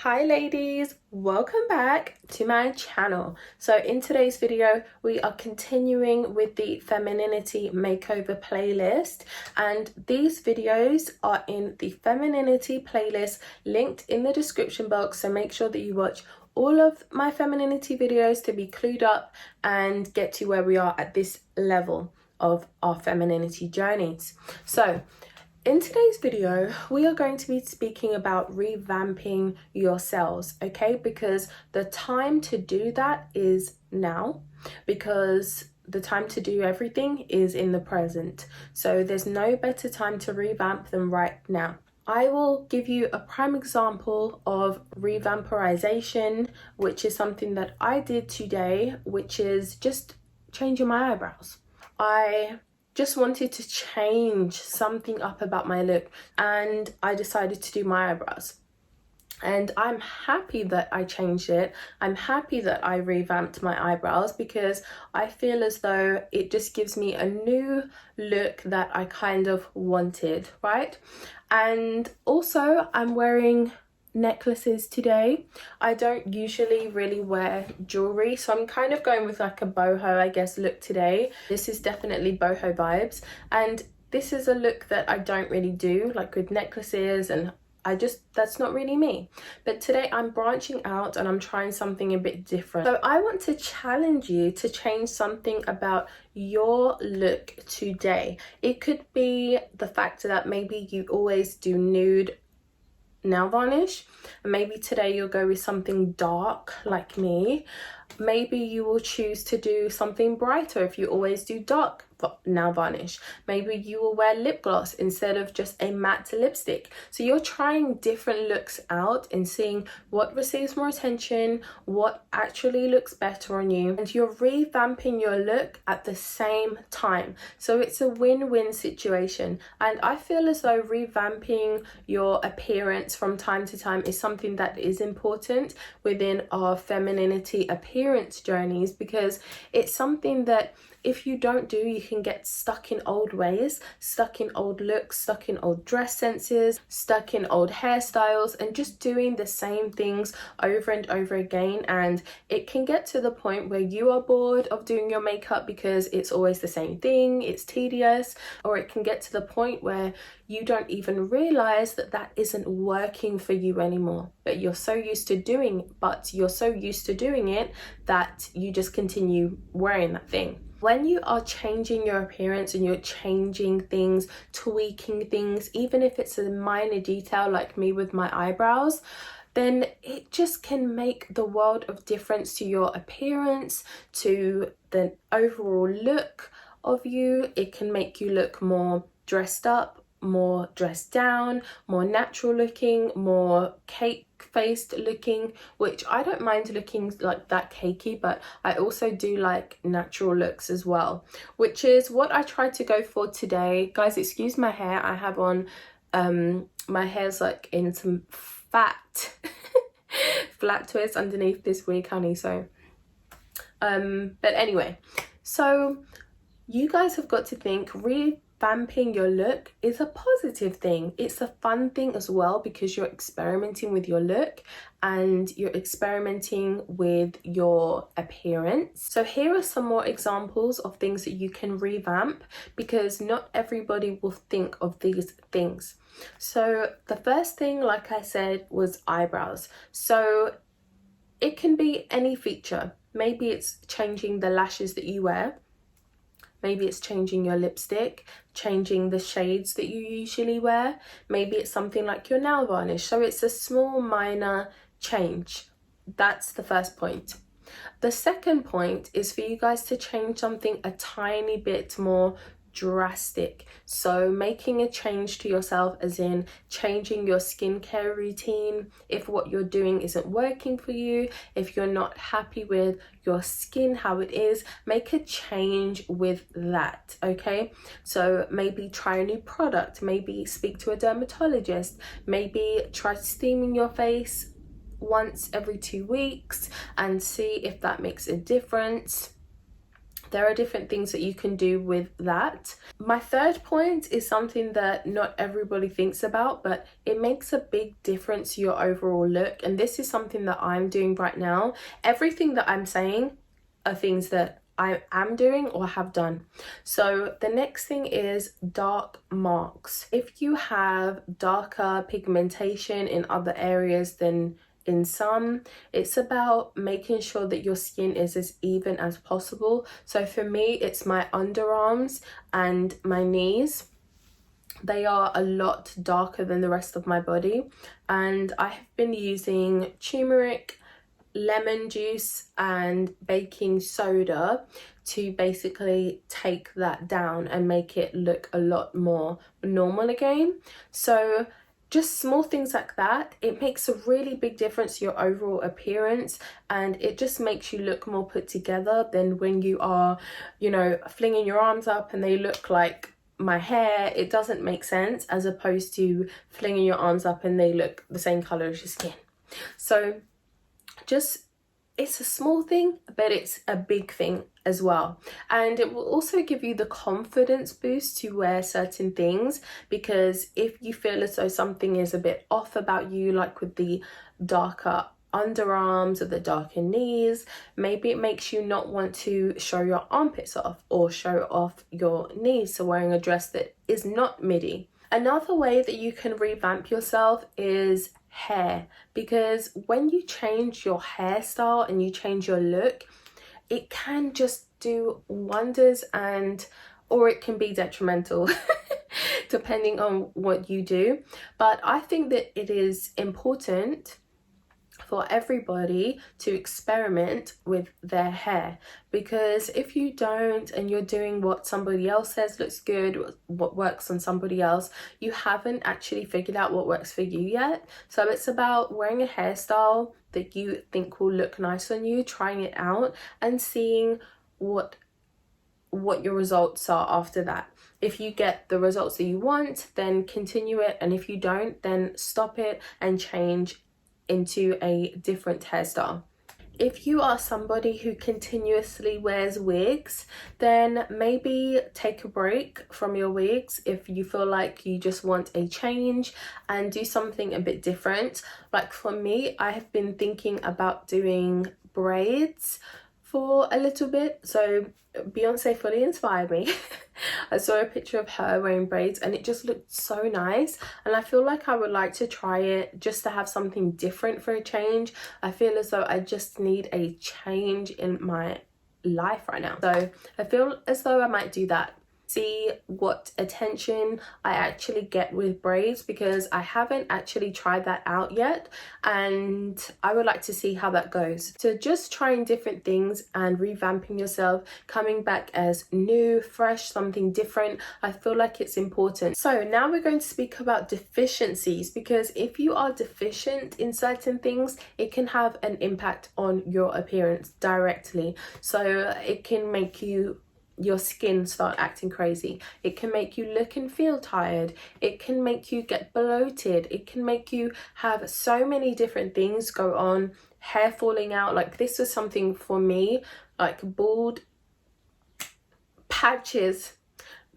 Hi ladies, welcome back to my channel. So in today's video we are continuing with the femininity makeover playlist, and these videos are in the femininity playlist linked in the description box, so make sure that you watch all of my femininity videos to be clued up and get to where we are at this level of our femininity journeys. So in today's video, we are going to be speaking about revamping yourselves, okay? Because the time to do that is now, because the time to do everything is in the present. So there's no better time to revamp than right now. I will give you a prime example of revamperization, which is something that I did today, which is just changing my eyebrows. I just wanted to change something up about my look, and I decided to do my eyebrows. And I'm happy that I changed it. I'm happy that I revamped my eyebrows because I feel as though it just gives me a new look that I kind of wanted, right? And also I'm wearing necklaces today. I don't usually really wear jewelry, so I'm kind of going with like a boho, I guess, look today. This is definitely boho vibes, and this is a look that I don't really do, like with necklaces, and that's not really me. But today I'm branching out and I'm trying something a bit different. So I want to challenge you to change something about your look today. It could be the fact that maybe you always do nude nail varnish, and maybe today you'll go with something dark like me. Maybe you will choose to do something brighter if you always do dark nail varnish. Maybe you will wear lip gloss instead of just a matte lipstick. So you're trying different looks out and seeing what receives more attention, what actually looks better on you, and you're revamping your look at the same time. So it's a win-win situation, and I feel as though revamping your appearance from time to time is something that is important within our femininity appearance journeys, because it's something that if you don't do, you can get stuck in old ways, stuck in old looks, stuck in old dress senses, stuck in old hairstyles, and just doing the same things over and over again. And it can get to the point where you are bored of doing your makeup because it's always the same thing, it's tedious, or it can get to the point where you don't even realize that that isn't working for you anymore, but you're so used to doing it that you just continue wearing that thing. When you are changing your appearance and you're changing things, tweaking things, even if it's a minor detail like me with my eyebrows, then it just can make the world of difference to your appearance, to the overall look of you. It can make you look more dressed up, more dressed down, more natural looking, more cake faced looking, which I don't mind looking like that cakey, but I also do like natural looks as well, which is what I tried to go for today. Guys, excuse my hair, I have on my hair's like in some fat flat twist underneath this wig, honey. So but anyway, so you guys have got to think revamping your look is a positive thing. It's a fun thing as well, because you're experimenting with your look and you're experimenting with your appearance. So here are some more examples of things that you can revamp, because not everybody will think of these things. So the first thing, like I said, was eyebrows. So it can be any feature. Maybe it's changing the lashes that you wear. Maybe it's changing your lipstick, changing the shades that you usually wear. Maybe it's something like your nail varnish. So it's a small, minor change. That's the first point. The second point is for you guys to change something a tiny bit more drastic. So making a change to yourself, as in changing your skincare routine. If what you're doing isn't working for you, if you're not happy with your skin how it is, make a change with that, okay? So maybe try a new product, maybe speak to a dermatologist, maybe try steaming your face once every 2 weeks and see if that makes a difference. There are different things that you can do with that. My third point is something that not everybody thinks about, but it makes a big difference to your overall look. And this is something that I'm doing right now. Everything that I'm saying are things that I am doing or have done. So the next thing is dark marks. If you have darker pigmentation in other areas than in some, it's about making sure that your skin is as even as possible. So for me, it's my underarms and my knees. They are a lot darker than the rest of my body, and I have been using turmeric, lemon juice and baking soda to basically take that down and make it look a lot more normal again. So just small things like that, it makes a really big difference to your overall appearance, and it just makes you look more put together than when you are, you know, flinging your arms up and they look like my hair. It doesn't make sense, as opposed to flinging your arms up and they look the same color as your skin. So just, it's a small thing, but it's a big thing as well. And it will also give you the confidence boost to wear certain things, because if you feel as though something is a bit off about you, like with the darker underarms or the darker knees, maybe it makes you not want to show your armpits off or show off your knees, so wearing a dress that is not midi. Another way that you can revamp yourself is hair, because when you change your hairstyle and you change your look, it can just do wonders, and or it can be detrimental depending on what you do. But I think that it is important for everybody to experiment with their hair, because if you don't and you're doing what somebody else says looks good, what works on somebody else, you haven't actually figured out what works for you yet. So it's about wearing a hairstyle that you think will look nice on you, trying it out and seeing what your results are after that. If you get the results that you want, then continue it, and if you don't, then stop it and change into a different hairstyle. If you are somebody who continuously wears wigs, then maybe take a break from your wigs if you feel like you just want a change and do something a bit different. Like for me, I have been thinking about doing braids for a little bit. So Beyonce fully inspired me. I saw a picture of her wearing braids and it just looked so nice, and I feel like I would like to try it just to have something different for a change. I feel as though I just need a change in my life right now, so I feel as though I might do that. See what attention I actually get with braids, because I haven't actually tried that out yet, and I would like to see how that goes. So just trying different things and revamping yourself, coming back as new, fresh, something different, I feel like it's important. So now we're going to speak about deficiencies, because if you are deficient in certain things, it can have an impact on your appearance directly. So it can make your skin start acting crazy, it can make you look and feel tired, it can make you get bloated, it can make you have so many different things go on, hair falling out. Like this was something for me, like bald patches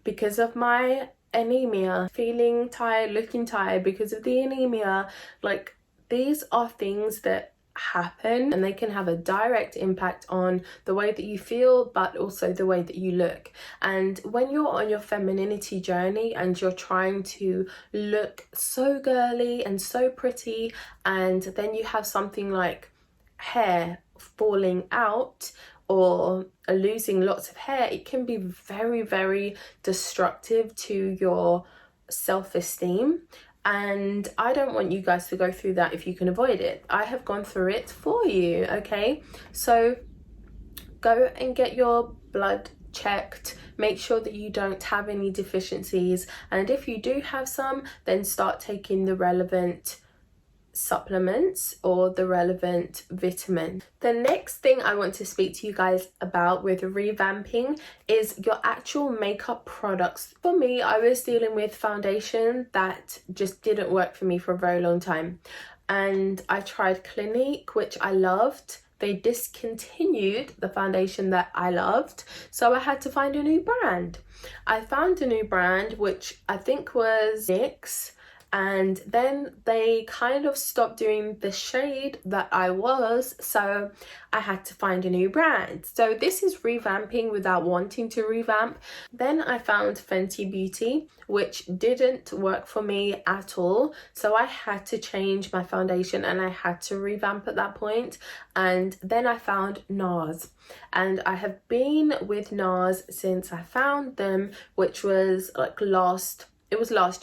because of my anemia, feeling tired, looking tired because of the anemia. Like these are things that happen, and they can have a direct impact on the way that you feel, but also the way that you look. And when you're on your femininity journey and you're trying to look so girly and so pretty, and then you have something like hair falling out or losing lots of hair, it can be very, very destructive to your self-esteem. And I don't want you guys to go through that if you can avoid it. I have gone through it for you, okay? So go and get your blood checked. Make sure that you don't have any deficiencies. And if you do have some, then start taking the relevant supplements or the relevant vitamin. The next thing I want to speak to you guys about with revamping is your actual makeup products. For me, I was dealing with foundation that just didn't work for me for a very long time, and I tried Clinique, which I loved, they discontinued the foundation that I loved, so I had to find a new brand. I found a new brand which I think was NYX, and then they kind of stopped doing the shade that I was, so I had to find a new brand. So this is revamping without wanting to revamp. Then I found Fenty Beauty, which didn't work for me at all, so I had to change my foundation and I had to revamp at that point. And then I found NARS, and I have been with NARS since I found them, which was like last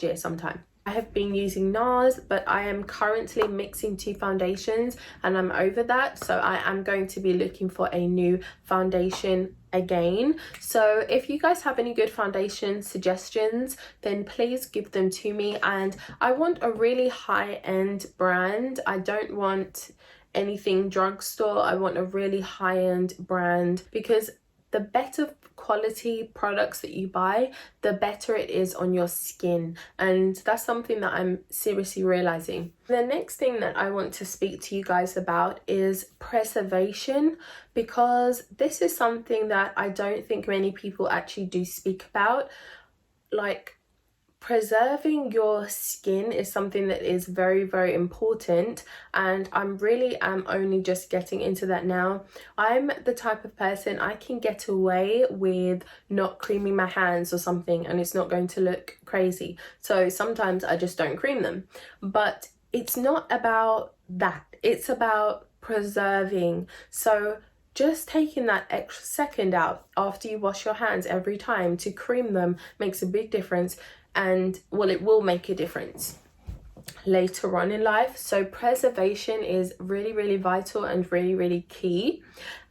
year sometime. I have been using NARS, but I am currently mixing two foundations and I'm over that, so I am going to be looking for a new foundation again. So if you guys have any good foundation suggestions, then please give them to me. And I want a really high-end brand. I don't want anything drugstore. I want a really high-end brand, because the better quality products that you buy, the better it is on your skin, and that's something that I'm seriously realizing. The next thing that I want to speak to you guys about is preservation, because this is something that I don't think many people actually do speak about. Like, preserving your skin is something that is very, very important, and I'm only just getting into that now. I'm the type of person, I can get away with not creaming my hands or something and it's not going to look crazy, so sometimes I just don't cream them. But it's not about that, it's about preserving. So just taking that extra second out after you wash your hands every time to cream them makes a big difference. And well, it will make a difference later on in life. So preservation is really, really vital and really, really key.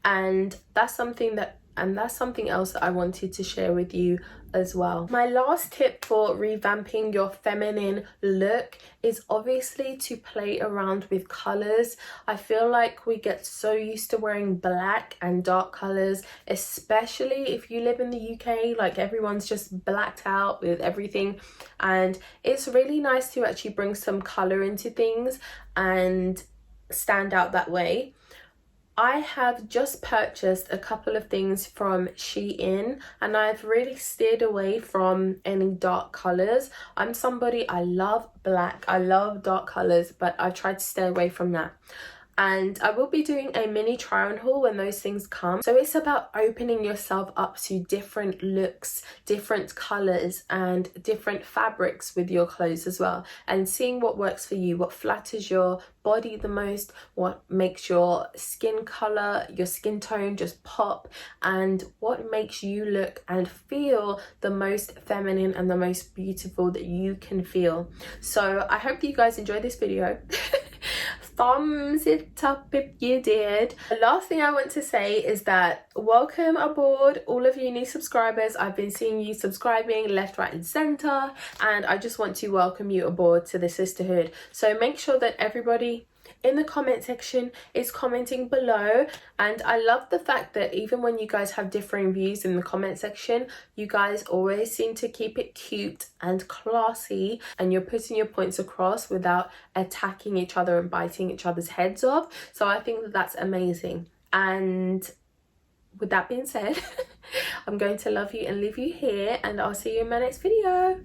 And that's something else that I wanted to share with you as well. My last tip for revamping your feminine look is obviously to play around with colors. I feel like we get so used to wearing black and dark colors, especially if you live in the UK. Like, everyone's just blacked out with everything, and it's really nice to actually bring some color into things and stand out that way. I have just purchased a couple of things from Shein, and I've really steered away from any dark colors. I'm somebody, I love black, I love dark colors, but I've tried to stay away from that. And I will be doing a mini try on haul when those things come. So it's about opening yourself up to different looks, different colors and different fabrics with your clothes as well, and seeing what works for you, what flatters your body the most, what makes your skin color, your skin tone just pop, and what makes you look and feel the most feminine and the most beautiful that you can feel. So I hope that you guys enjoyed this video. Thumbs it up if you did. The last thing I want to say is that welcome aboard all of you new subscribers. I've been seeing you subscribing left, right and center, and I just want to welcome you aboard to the sisterhood. So make sure that everybody in the comment section is commenting below. And I love the fact that even when you guys have differing views in the comment section, you guys always seem to keep it cute and classy, and you're putting your points across without attacking each other and biting each other's heads off. So I think that that's amazing. And with that being said, I'm going to love you and leave you here, and I'll see you in my next video.